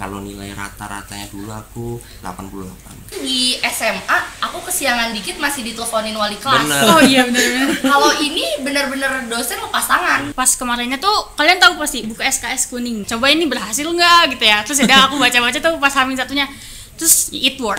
Kalau nilai rata-ratanya dulu aku 88. Di SMA aku kesiangan dikit masih diteleponin wali kelas. Bener. Oh iya benar-benar. Kalau ini bener-bener dosen lepas tangan. Pas kemarinnya tuh kalian tahu pasti buku SKS kuning. Coba ini berhasil nggak gitu ya. Terus ada aku baca-baca tuh pas Hamin satunya. Terus it work.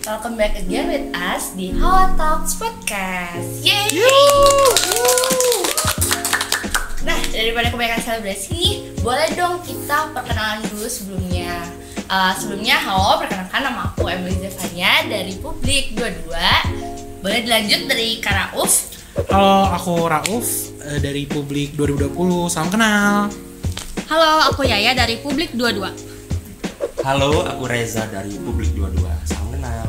Welcome back again with us di How Talks Podcast. Yeay! Nah, daripada kebanyakan selebrasi nih, boleh dong kita perkenalan dulu sebelumnya. Halo, perkenalkan nama aku Emily Zevanya dari Publik 22. Boleh dilanjut dari Kak Rauf. Halo, aku Rauf dari Publik 2020. Salam kenal. Halo, aku Yaya dari Publik 22. Halo, aku Reza dari Publik 22. Salam kenal.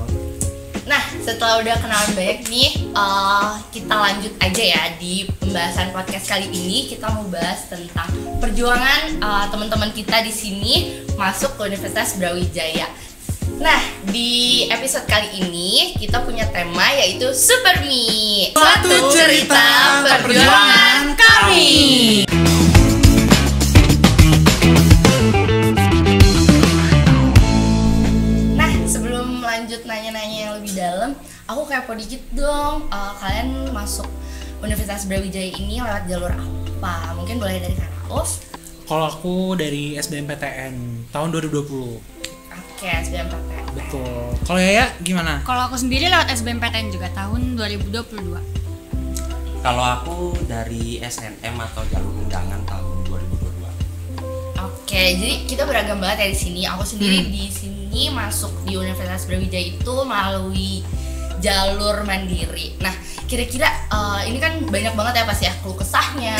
Nah, setelah udah kenalan banyak nih, kita lanjut aja ya di pembahasan podcast kali ini. Kita mau bahas tentang perjuangan teman-teman kita di sini masuk ke Universitas Brawijaya. Nah, di episode kali ini kita punya tema yaitu Super Me. Suatu cerita perjuangan kami. Lanjut nanya-nanya yang lebih dalam, aku kepo dikit dong, kalian masuk Universitas Brawijaya ini lewat jalur apa? Mungkin boleh dari Kak Rauf. Kalau aku dari SBMPTN tahun 2020. Oke, SBMPTN. Betul. Kalau Yaya gimana? Kalau aku sendiri lewat SBMPTN juga tahun 2022. Kalau aku dari SNM atau jalur undangan tahun 2022. Oke, jadi kita beragam banget ya di sini. Aku sendiri di sini masuk di Universitas Brawijaya itu melalui jalur mandiri. Nah, kira-kira ini kan banyak banget ya pasti ya keluh kesahnya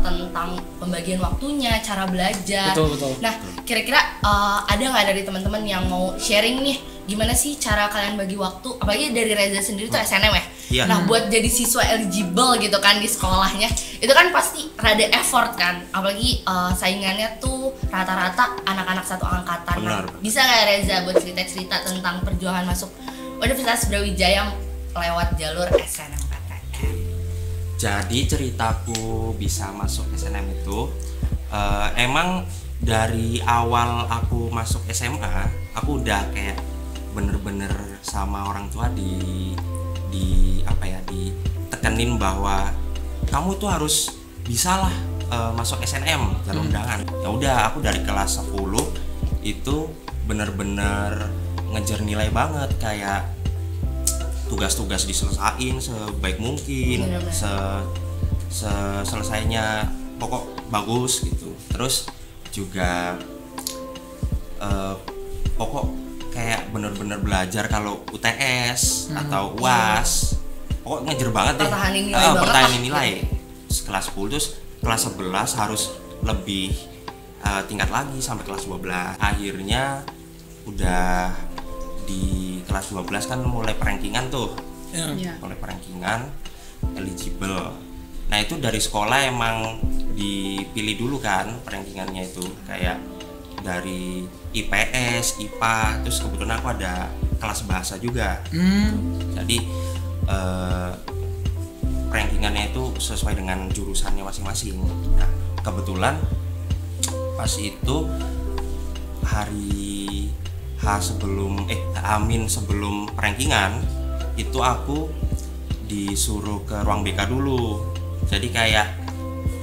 tentang pembagian waktunya, cara belajar. Betul. Nah, kira-kira ada nggak dari teman-teman yang mau sharing nih gimana sih cara kalian bagi waktu? Apalagi dari Reza sendiri tuh SNM ya. Iya. Nah, buat jadi siswa eligible gitu kan di sekolahnya, itu kan pasti rada effort kan. Apalagi saingannya tuh rata-rata anak-anak satu angkatan. Benar. Nah, bisa nggak Reza buat cerita-cerita tentang perjuangan masuk Universitas Brawijaya lewat jalur SNMPTN? Jadi ceritaku bisa masuk SNM itu emang dari awal aku masuk SMA, aku udah kayak bener-bener sama orang tua ditekenin bahwa kamu tuh harus bisa lah masuk SNM jalur undangan. Ya udah, aku dari kelas 10 itu bener-bener ngejar nilai banget, kayak tugas-tugas diselesain sebaik mungkin, selesainya pokok bagus gitu. Terus juga pokok kayak bener-bener belajar kalau UTS atau UAS, pokok ngejar banget deh, pertahanin nilai. Kelas 10 terus kelas 11 harus lebih tingkat lagi sampai kelas 12. Akhirnya udah di kelas 12 kan mulai perankingan tuh. Mulai perankingan eligible. Nah, itu dari sekolah emang dipilih dulu kan perankingannya itu, kayak dari IPS, IPA, terus kebetulan aku ada kelas bahasa juga. Jadi rankingannya itu sesuai dengan jurusannya masing-masing. Nah, kebetulan pas itu hari sebelum rankingan itu aku disuruh ke ruang BK dulu. Jadi kayak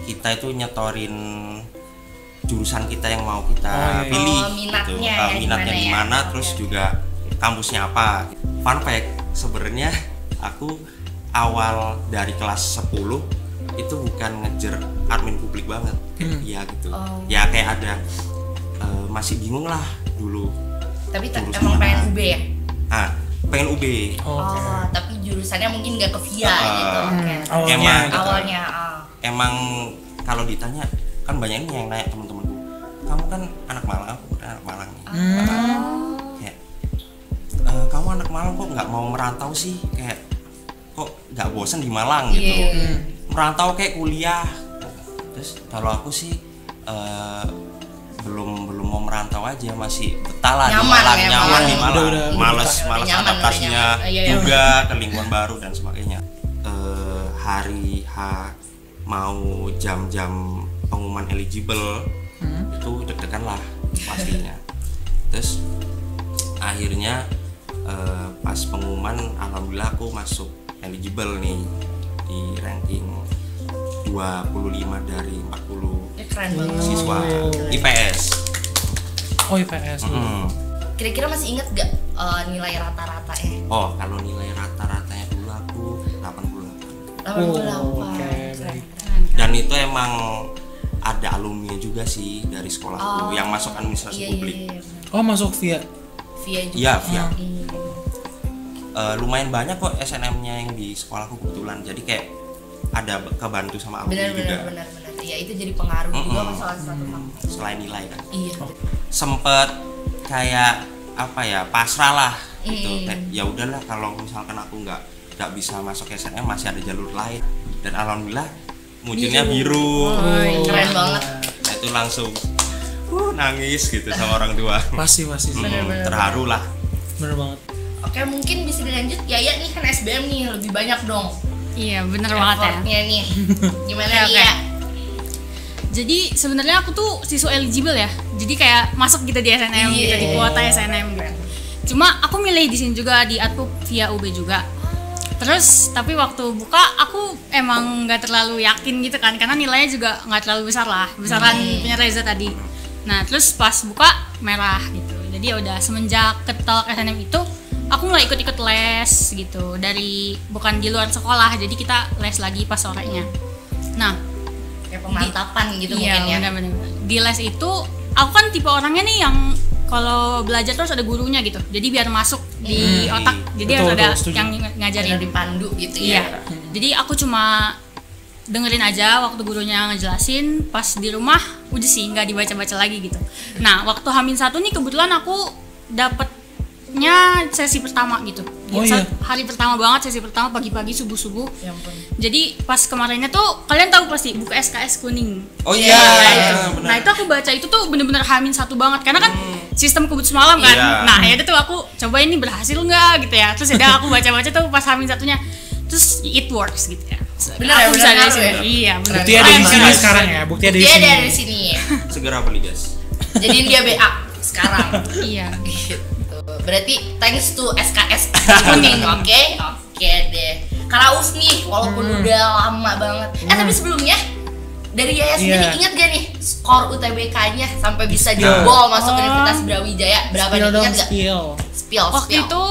kita itu nyetorin jurusan kita yang mau kita pilih, minatnya di mana, terus juga kampusnya apa. Fun fact, sebenarnya aku awal dari kelas 10 itu bukan ngejar admin publik banget, ya gitu. Ya kayak ada masih bingung lah dulu. Tapi emang pengen UB ya? Pengen UB. Tapi jurusannya mungkin nggak ke VIA gitu. Awalnya. Emang kalau ditanya kan banyak yang nanya teman-temanku, kamu kan anak Malang, aku kan anak Malang nih. Kayak kamu anak Malang kok nggak mau merantau sih, kayak kok nggak bosan di Malang gitu. Merantau kayak kuliah. Terus kalau aku sih belum mau merantau aja, masih betah lah di Malang, nyaman di Malang. Males adaptasinya juga ke lingkungan baru dan sebagainya. Hari H mau jam-jam pengumuman eligible itu deg-degan lah pastinya. Terus akhirnya pas pengumuman alhamdulillah aku masuk eligible nih di ranking 25 dari 40 siswa IPS. Oh IPS. Kira-kira masih inget gak nilai rata-rata ya? Oh kalau nilai rata-ratanya dulu aku 88. Dan itu emang ada alumni juga sih dari sekolahku yang masuk administrasi publik. Oh masuk via juga. Iya via. Lumayan banyak kok SNM-nya yang di sekolahku kebetulan. Jadi kayak ada kebantu sama alumni juga. Benar. Iya itu jadi pengaruh juga masalah satu fakultas. Selain nilai kan. Iya. Sempet kayak apa ya, pasrah lah gitu. Ya udahlah kalau misalkan aku nggak bisa masuk SNM masih ada jalur lain. Dan alhamdulillah munculnya biru. Keren banget. Nah, itu langsung nangis gitu sama orang tua. Pasti terharu lah. Bener banget. Oke mungkin bisa dilanjut Yaya nih kan SBM nih lebih banyak dong. Iya bener banget ya. Effortnya nih. Gimana ya? Jadi sebenarnya aku tuh siswa eligible ya. Jadi kayak masuk gitu di SNM gitu, di kuota SNM gitu. Cuma aku milih di sini juga di Adpup via UB juga. Terus tapi waktu buka aku emang nggak terlalu yakin gitu kan, karena nilainya juga nggak terlalu besar lah, besaran punya Reza tadi. Nah terus pas buka merah gitu. Jadi ya udah semenjak ketolak SNM itu aku mulai ikut-ikut les gitu, dari bukan di luar sekolah, jadi kita les lagi pas sorenya. Nah kayak pemantapan gitu iya, mungkin ya. Bener-bener. Di les itu aku kan tipe orangnya nih yang kalau belajar terus ada gurunya gitu, jadi biar masuk di otak, jadi harus ada yang ngajarin, ada dipandu gitu iya. ya. Jadi aku cuma dengerin aja waktu gurunya ngejelasin, pas di rumah udah sih nggak dibaca-baca lagi gitu. Nah waktu H-1 nih kebetulan aku dapetnya sesi pertama gitu. Hari pertama banget, sesi pertama pagi-pagi subuh-subuh. Ya ampun. Jadi pas kemarinnya tuh kalian tahu pasti buku SKS kuning. Oh iya. Nah itu aku baca itu tuh bener-bener H-1 banget, karena kan sistem kebut semalam kan. Iya. Nah ya tuh aku coba ini berhasil nggak gitu ya. Terus ya aku baca-baca tuh pas H-1nya, terus it works gitu ya. Bener ya, bener dari sini. ya? Iya bener. Bukti ada di sini sekarang ya. Bukti ada di sini. Segera beli guys. Jadiin dia BA sekarang. Iya. Gitu. Berarti thanks to SKS kuning, oke deh. Karaus nih, walaupun udah lama banget. Tapi sebelumnya dari Yaya sendiri ingat gak nih skor UTBK-nya sampai bisa jebol masuk Universitas Brawijaya? Berapa nih, ingat gak? Spill. Waktu itu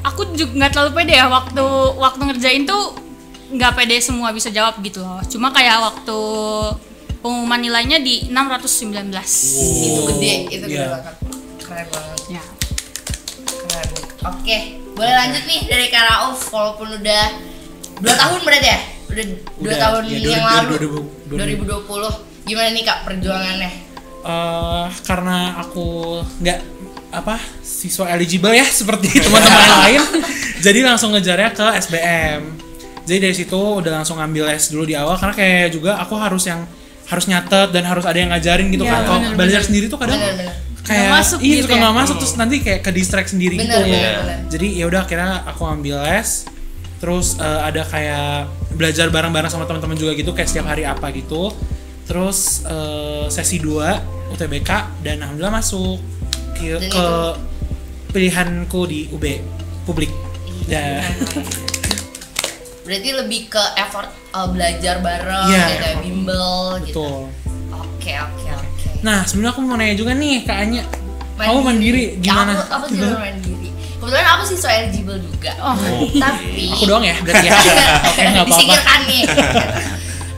aku juga nggak terlalu pede ya, waktu ngerjain tuh nggak pede semua bisa jawab gitu loh. Cuma kayak waktu pengumuman nilainya di 619. Itu gede banget. Keren banget. Ya. Keren. Oke, boleh lanjut nih dari Karauf, walaupun udah 2 tahun berarti ya? Udah 2 tahun yang lalu. 2020. Gimana nih Kak perjuangannya? Karena aku nggak siswa eligible ya seperti teman-teman yang lain, jadi langsung ngejarnya ke SBM. Jadi dari situ udah langsung ngambil les dulu di awal, karena kayak juga aku harus nyatet dan harus ada yang ngajarin gitu kan. Kalau belajar sendiri tuh kadang kayak masuk gitu suka ya? nggak masuk, terus nanti kayak ke distract sendiri gitu. Bener. Jadi ya udah akhirnya aku ambil les, terus ada kayak belajar bareng-bareng sama teman-teman juga gitu, kayak setiap hari apa gitu. Terus sesi 2 UTBK dan alhamdulillah masuk ke pilihanku di UB publik. Ya. Berarti lebih ke effort belajar bareng, kayak bimbel gitu. Betul. Oke. Nah, sebenarnya aku mau nanya juga nih Kak Anya. Kamu mandiri gimana? Aku juga mandiri. Kebetulan aku sih so eligible juga. Tapi aku doang ya berarti ya. Oke, enggak apa-apa. Disingkirkan nih.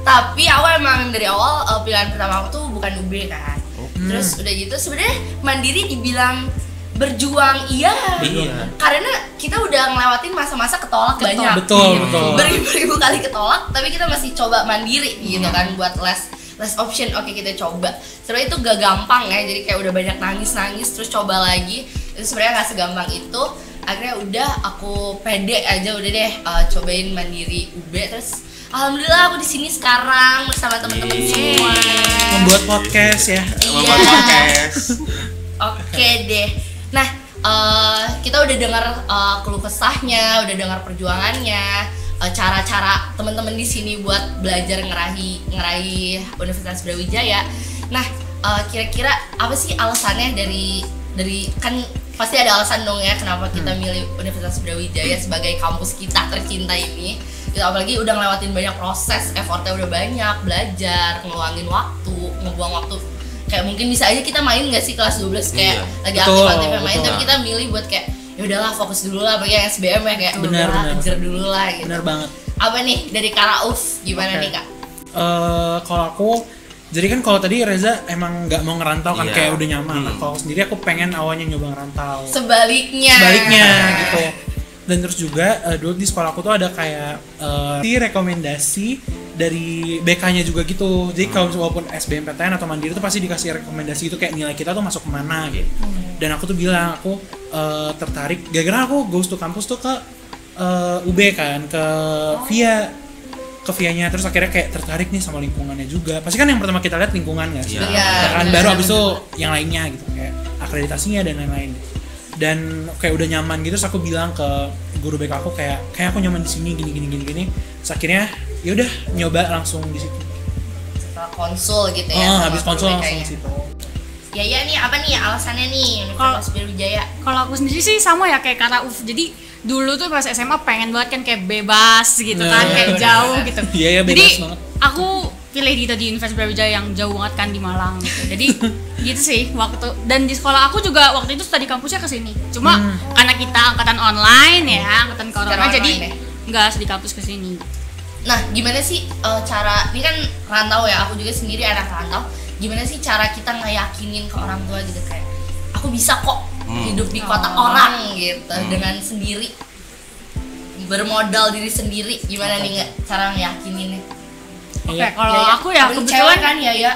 Tapi aku emang dari awal pilihan pertama aku tuh bukan UB kan. Terus udah gitu sebenarnya mandiri dibilang berjuang iya. Karena kita udah ngelewatin masa-masa ketolak banyak. Betul. Beribu-ribu kali ketolak, tapi kita masih coba mandiri gitu kan buat less option. Oke, kita coba. Sebenarnya itu gak gampang ya. Jadi kayak udah banyak nangis terus coba lagi. Itu sebenarnya gak segampang itu. akhirnya udah aku pede aja udah deh cobain mandiri UB, terus alhamdulillah aku di sini sekarang bersama teman-teman semua membuat podcast ya. Membuat podcast. Oke deh. Nah, kita udah dengar keluh kesahnya, udah dengar perjuangannya, cara-cara teman-teman di sini buat belajar ngeraih Universitas Brawijaya. Nah, kira-kira apa sih alasannya dari kan pasti ada alasan dong ya kenapa kita milih Universitas Brawijaya sebagai kampus kita tercinta ini. Kita apalagi udah ngelewatin banyak proses, effortnya udah banyak, belajar, ngeluangin waktu, ngebuang waktu. Kayak mungkin bisa aja kita main nggak sih kelas 12 kayak lagi aktif-aktifnya main, tapi kita milih buat kayak ya udahlah fokus dulu lah bagi yang SBM ya kayak benar, kejar dulu lah gitu. Benar banget. Apa nih dari Kak Rauf gimana nih Kak? Kalau aku jadi kan kalau tadi Reza emang nggak mau ngerantau kan kayak udah nyaman. Kalau aku sendiri aku pengen awalnya nyoba ngerantau. Sebaliknya gitu. Dan terus juga dulu di sekolah aku tuh ada kayak rekomendasi dari BK-nya juga gitu. Jadi kalau walaupun SBMPTN atau Mandiri tuh pasti dikasih rekomendasi itu kayak nilai kita tuh masuk kemana gitu. Dan aku tuh bilang aku tertarik. Gara-gara aku goes to kampus tuh ke UB kan, ke VIA-nya, terus akhirnya kayak tertarik nih sama lingkungannya juga. Pasti kan yang pertama kita lihat lingkungan nggak sih? Kan baru abis itu yang lainnya gitu kayak akreditasinya dan lain-lain. Dan kayak udah nyaman gitu, terus aku bilang ke guru BK aku kayak aku nyaman di sini gini. Terus akhirnya ya udah nyoba langsung di situ. Setelah konsul gitu ya. Habis konsul langsung di situ. Ya nih apa nih alasannya nih Universitas Brawijaya? Kalau aku sendiri sih sama ya kayak Kak Rauf. Jadi dulu tuh pas SMA pengen banget kan kayak bebas gitu kan, kayak jauh gitu. Iya bebas jadi banget. Aku pilih di Universitas Brawijaya yang jauh banget kan di Malang gitu. Jadi gitu sih waktu, dan di sekolah aku juga waktu itu studi kampusnya ke sini. Cuma karena kita angkatan online ya, angkatan corona jadi nggak studi kampus ke sini. Nah, gimana sih cara ini kan rantau ya, aku juga sendiri anak rantau. Gimana sih cara kita ngeyakinin ke orang tua gitu kayak aku bisa kok hidup di kota orang gitu dengan sendiri, bermodal diri sendiri. Gimana nih cara ngeyakininnya? Oke, kalau aku ya kebetulan kan ya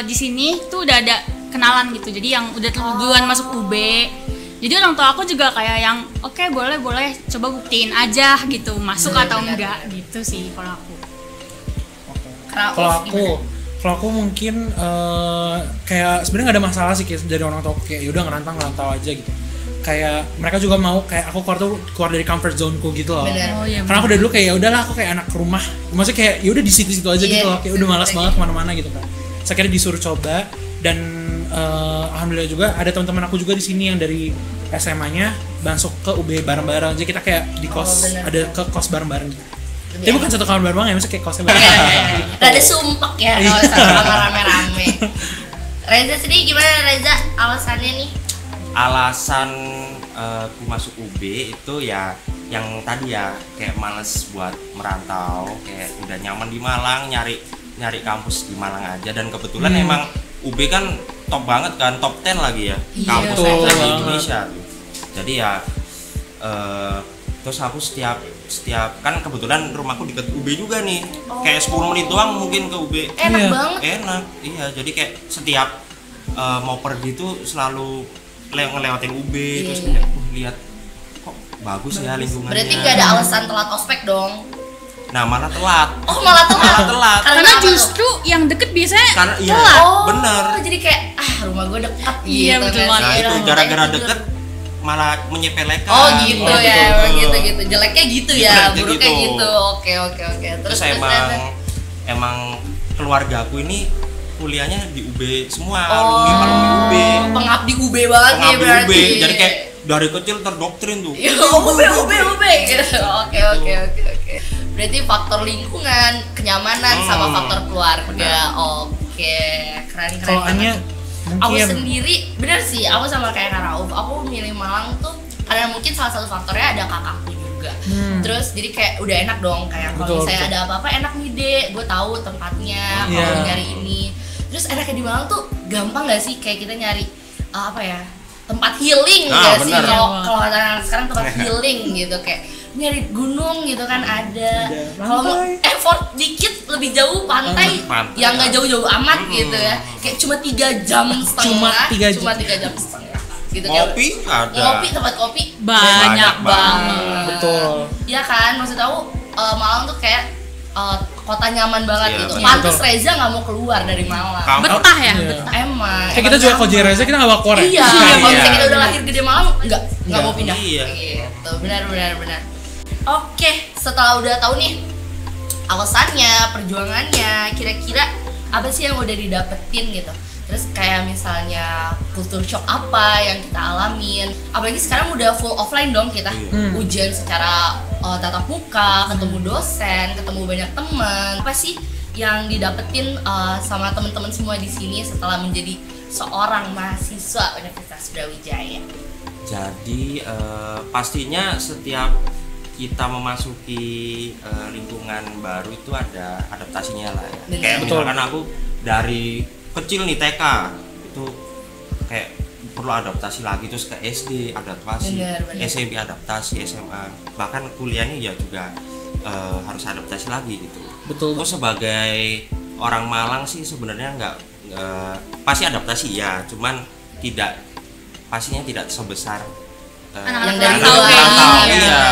di sini tuh udah ada kenalan gitu. Jadi yang udah duluan masuk UB. Jadi orang tua aku juga kayak yang oke, boleh coba buktiin aja gitu masuk atau enggak gitu sih kalau aku. Kalau aku mungkin kayak sebenarnya nggak ada masalah sih kayak dari orang tua kayak yaudah ngerantau aja gitu. Kayak mereka juga mau kayak aku keluar dari comfort zone-ku gitu loh. Karena aku udah dulu kayak ya udahlah aku kayak anak rumah. Maksudnya kayak ya udah di situ-situ aja gitu loh. Kayak udah malas banget kemana-mana gitu kan. Saya kira disuruh coba dan alhamdulillah juga ada teman-teman aku juga di sini yang dari SMA-nya masuk ke UB bareng-bareng. Jadi kita kayak di kos ada ke kos bareng-bareng gitu. Tapi bukan satu kamar bareng ya, maksudnya kayak kosnya bareng. Rada sumpek ya kalau satu kamar rame-rame. Reza sendiri gimana Reza alasannya nih? Alasan aku masuk UB itu ya yang tadi ya kayak males buat merantau, kayak udah nyaman di Malang, nyari kampus di Malang aja. Dan kebetulan emang UB kan top banget kan, top 10 lagi ya kampus di Indonesia tuh. Jadi ya terus aku setiap kan kebetulan rumahku deket UB juga nih, kayak 10 menit doang mungkin ke UB. Enak banget. Enak, iya. Jadi kayak setiap mau pergi tuh selalu ngelewatin UB, terus kayak lihat kok bagus ya lingkungannya. Berarti nggak ada alasan telat ospek dong? Nah malah telat. Oh malah telat. Karena justru yang deket biasanya karena iya, telat. Bener. Jadi kayak rumah gue deket Iya, gitu. betul Kan. banget. Nah itu gara-gara deket malah menyepelekan. Oh gitu ya, gitu. Jeleknya gitu ya, buruknya gitu. Oke. Terus emang keluarga aku ini kuliahnya di UB semua, alumni UB. Pengabdi UB banget ya berarti. UB. Jadi kayak dari kecil terdoktrin tuh. UB gitu. Oke. Berarti faktor lingkungan, kenyamanan sama faktor keluarga. Oke, keren. Kalau Anya Aku mungkin sendiri bener sih, aku sama kayak Kak Rauf, aku milih Malang tuh karena mungkin salah satu faktornya ada kakakku juga. Terus jadi kayak udah enak dong, kayak kalau misalnya ada apa-apa enak nih deh, gue tahu tempatnya, kalau nyari ini. Terus enaknya di Malang tuh gampang gak sih kayak kita nyari tempat healing gak sih? Kalau anak sekarang tempat healing gitu, kayak nyari gunung gitu kan ada. Kalau effort dikit lebih jauh pantai yang nggak jauh-jauh amat gitu ya. Kayak cuma 3 jam setengah. Cuma 3 jam setengah. gitu. Kopi ada. Ngopi, tempat kopi Banyak banget. Betul. Iya kan, maksud aku Malang tuh kayak kota nyaman banget Iya, gitu. betul. Pantes Reza nggak mau keluar dari Malang. Betah ya? Iya. Emang. Kayak kita juga kalau jadi Reza kita nggak bawa korek. Iya, Iya. kalau misalnya kita udah lahir gede Malang, nggak Nggak. mau pindah. Iya. Gitu, benar. Oke, setelah udah tahu nih alasannya, perjuangannya, kira-kira apa sih yang udah didapetin gitu. Terus kayak misalnya culture shock apa yang kita alamin. Apalagi sekarang udah full offline dong kita. Ujian secara tatap muka, ketemu dosen, ketemu banyak teman. Apa sih yang didapetin sama teman-teman semua di sini setelah menjadi seorang mahasiswa Universitas Brawijaya? Jadi pastinya setiap kita memasuki lingkungan baru itu ada adaptasinya lah ya. Benar. Kayak Betul. misalkan aku dari kecil nih TK itu kayak perlu adaptasi lagi, terus ke SD adaptasi, Benar. SMP adaptasi, SMA bahkan kuliahnya ya juga harus adaptasi lagi gitu. Betul. Terus sebagai orang Malang sih sebenarnya nggak pasti adaptasi ya, cuman pastinya tidak sebesar Anak-anak Yang dari rantau luar. kayak gini ya. Iya.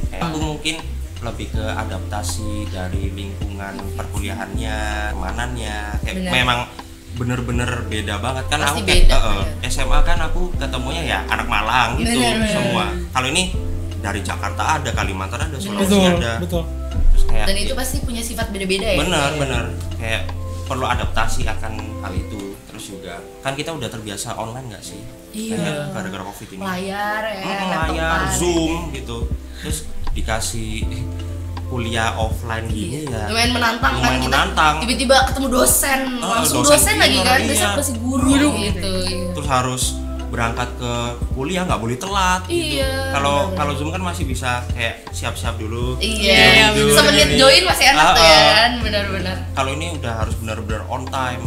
Kayak aku mungkin lebih ke adaptasi dari lingkungan perkuliahannya, temanannya, kayak Bener. memang bener-bener beda banget kan. Pasti aku kayak beda, SMA kan aku ketemunya ya anak Malang gitu Bener. semua. Kalau ini dari Jakarta ada, Kalimantan ada, Sulawesi Betul. ada. Betul. Terus kayak Dan itu pasti punya sifat beda-beda ya. bener kayak perlu adaptasi akan hal itu. Terus juga kan kita udah terbiasa online nggak sih? Iya. Kayak gara-gara COVID ini. Layar ya, Layar, laptopan. Zoom gitu. Terus dikasih kuliah offline gini ya. Lumayan menantang kan Lumayan kita. menantang. Tiba-tiba ketemu dosen, langsung dosen dosen lagi kan, iya. biasanya masih guru gitu. Iya. Terus harus berangkat ke kuliah nggak boleh telat gitu. Iya, Kalau benar-benar. kalau Zoom kan masih bisa kayak siap-siap dulu. Iya, Tidur, semenit ini. join masih enak tuh ya Ah, kan, benar-benar. Kalau ini udah harus benar-benar on time.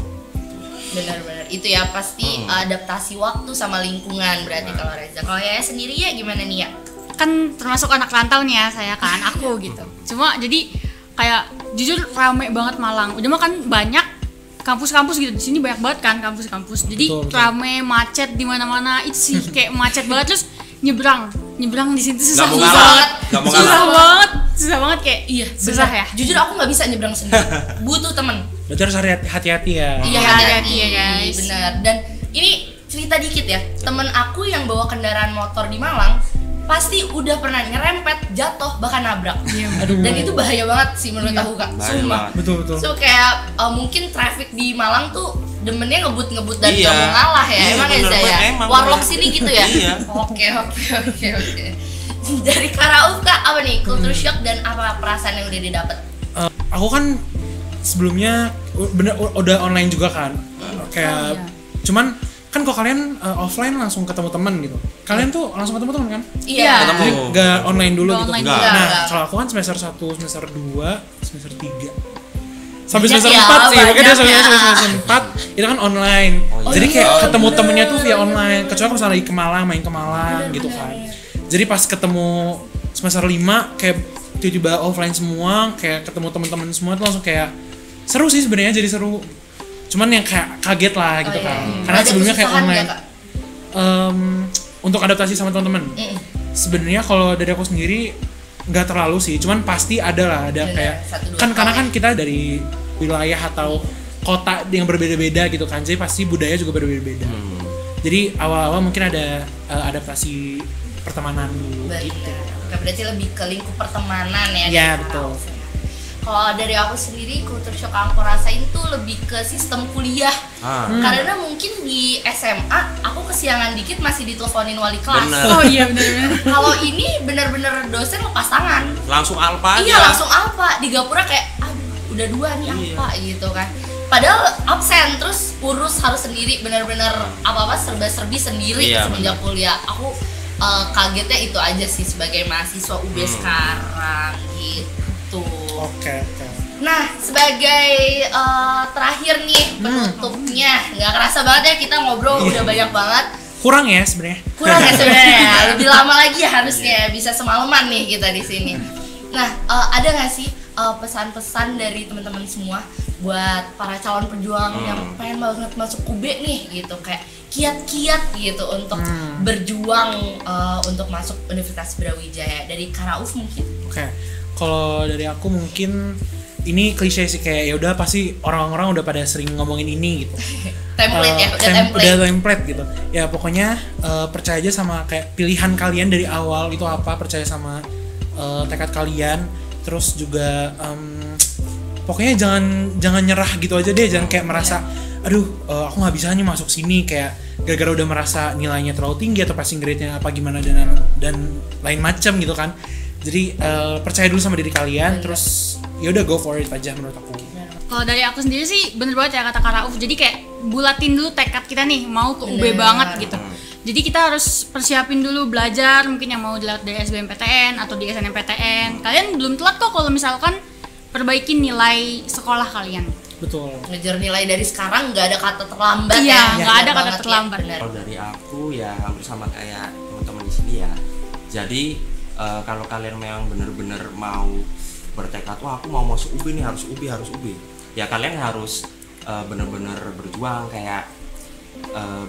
Benar-benar. Itu ya pasti adaptasi waktu sama lingkungan berarti kalau Reza. Kalau ya sendiri ya gimana nih ya? Kan termasuk anak rantau nih ya saya kan, aku gitu. Cuma jadi kayak jujur rame banget Malang. Udah mah kan banyak kampus-kampus gitu, di sini banyak banget kan kampus-kampus. Jadi Betul. rame, macet di mana-mana. Itu sih kayak macet banget, terus nyebrang di sini tuh susah Nggak mau banget. ngalah, nggak mau ngalah. Susah banget kayak Iya, susah benar. ya. Jujur aku nggak bisa nyebrang sendiri. Butuh temen. Berarti harus hati-hati ya. Iya, hati-hati ya, guys. Benar. Dan ini cerita dikit ya. Temen aku yang bawa kendaraan motor di Malang pasti udah pernah nyerempet, jatuh, bahkan nabrak. Aduh. Dan itu bahaya banget sih menurut aku Kak. Bahaya Sumpah. banget. Betul. So kayak mungkin traffic di Malang tuh demennya ngebut-ngebut dan Iya. gak mau ngalah ya. Iya, Emang ya bener, Zaya? emang Warlock bener. sini gitu ya? Iya. Oke. Dari Karauf Kak, apa nih culture shock dan apa perasaan yang udah didapat? Aku kan sebelumnya udah online juga kan. Kayak cuman kan kalau kalian offline langsung ketemu teman gitu. Kalian tuh langsung ketemu teman kan? Iya. Ketemu. Jadi nggak online dulu Nggak gitu. online dulu. Nah, Nggak. kalau aku kan semester 1, semester 2, semester 3 sampai Banyak semester ya, 4 sih, makanya dia banyak ya. semester 4 itu kan online. Jadi kayak iya, ketemu bener. temennya tuh via online. Kecuali kalau misalnya lagi ke Malang, main ke Malang gitu kan. Jadi pas ketemu semester 5 kayak tiba-tiba offline semua, kayak ketemu teman-teman semua tuh langsung kayak seru sih sebenarnya, jadi seru. Cuman yang kayak kaget lah gitu kan. Karena Ada sebelumnya kayak kesusahan online. nggak, Kak? Untuk adaptasi sama teman-teman. Sebenarnya kalau dari aku sendiri nggak terlalu sih, cuman pasti ada lah, ada Bener, kayak satu, dua kan karena hal kan kita dari wilayah atau kota yang berbeda-beda gitu kan, jadi pasti budaya juga berbeda-beda. Jadi awal-awal mungkin ada adaptasi pertemanan dulu gitu. Benar. Oke, berarti lebih ke lingkup pertemanan ya. Iya, di betul. Karauf. Kalau dari aku sendiri culture shock yang aku rasain tuh lebih ke sistem kuliah. Karena mungkin di SMA aku kesiangan dikit masih diteleponin wali kelas. Bener. Oh iya benar-benar. Kalau ini bener-bener dosen lepas tangan. Langsung alpa aja. Iya langsung apa di Gapura kayak aduh udah 2 nih Iya. apa gitu kan. Padahal absen terus urus harus sendiri bener-bener apa-apa serba-serbi sendiri Iya, semenjak kuliah. Aku kagetnya itu aja sih sebagai mahasiswa UB sekarang gitu. Oke. Nah, sebagai terakhir nih penutupnya, nggak kerasa banget ya kita ngobrol udah banyak banget. Kurang ya sebenarnya. Kurang ya sebenarnya, lebih lama lagi ya harusnya bisa semalaman nih kita di sini. Nah, ada nggak sih pesan-pesan dari teman-teman semua buat para calon pejuang yang pengen banget masuk UB nih gitu, kayak kiat-kiat gitu untuk berjuang untuk masuk Universitas Brawijaya. Dari Kak Rauf mungkin. Oke. Kalau dari aku mungkin ini klise sih, kayak ya udah pasti orang-orang udah pada sering ngomongin ini gitu. Template ya, udah template gitu. Ya pokoknya percaya aja sama kayak pilihan kalian dari awal itu apa, percaya sama tekad kalian. Terus juga pokoknya jangan nyerah gitu aja deh, jangan kayak merasa aduh aku nggak bisa nih masuk sini kayak gara-gara udah merasa nilainya terlalu tinggi atau passing grade-nya apa gimana dan lain macam gitu kan. Jadi percaya dulu sama diri kalian, terus ya udah go for it aja menurut aku. Kalau dari aku sendiri sih bener banget ya kata Kak Rauf. Jadi kayak bulatin dulu tekad kita nih mau ke UB banget gitu. Jadi kita harus persiapin dulu belajar, mungkin yang mau dilihat dari SBMPTN atau di SNMPTN. Kalian belum telat kok kalau misalkan perbaikin nilai sekolah kalian. Betul. Ngejar nilai dari sekarang nggak ada kata terlambat. Iya, nggak ada kata banget terlambat. Ya, kalau dari aku ya hampir sama kayak teman-teman di sini ya. Jadi kalau kalian memang bener-bener mau bertekad, wah aku mau masuk UB nih, harus UB. Ya kalian harus bener-bener berjuang kayak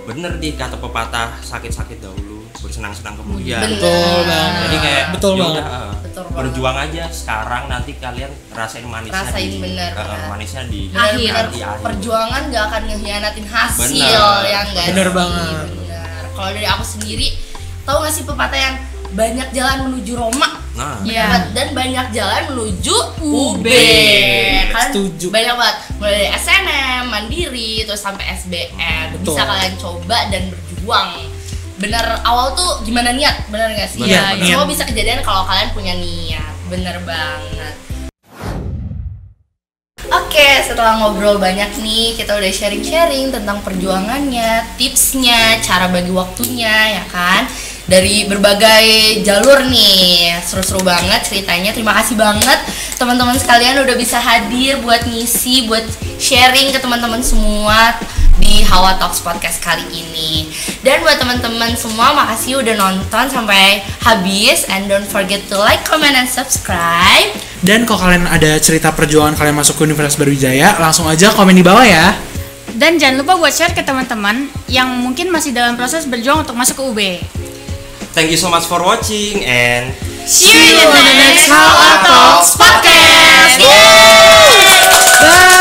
bener di kata pepatah, sakit-sakit dahulu, bersenang-senang kemudian. Betul banget. Jadi kayak Betul ya banget. udah, Betul banget. berjuang aja sekarang, nanti kalian rasain manisnya bener. manisnya di Bener-bener di akhir. perjuangan gak akan ngehianatin hasil. Bener. Ya enggak Bener sih? banget. Bener. Kalau dari aku sendiri, tahu gak sih pepatah yang banyak jalan menuju Roma? Nah, Iya. Dan banyak jalan menuju UB. Kalian Setuju. banyak banget, mulai dari SNM, Mandiri, terus sampai SBM. Bisa Betul. kalian coba dan berjuang. Bener, awal tuh gimana niat, bener gak sih? Iya, Semua niat. bisa kejadian kalau kalian punya niat. Bener banget. Oke, setelah ngobrol banyak nih, kita udah sharing-sharing tentang perjuangannya, tipsnya, cara bagi waktunya, ya kan? Dari berbagai jalur nih, seru-seru banget ceritanya. Terima kasih banget teman-teman sekalian udah bisa hadir buat ngisi, buat sharing ke teman-teman semua di Hawa Talks Podcast kali ini. Dan buat teman-teman semua, makasih udah nonton sampai habis. And don't forget to like, comment, and subscribe. Dan kalau kalian ada cerita perjuangan kalian masuk ke Universitas Brawijaya, langsung aja komen di bawah ya. Dan jangan lupa buat share ke teman-teman yang mungkin masih dalam proses berjuang untuk masuk ke UB. thank you so much for watching and See you in the next Hawa Talks Podcast. Bye.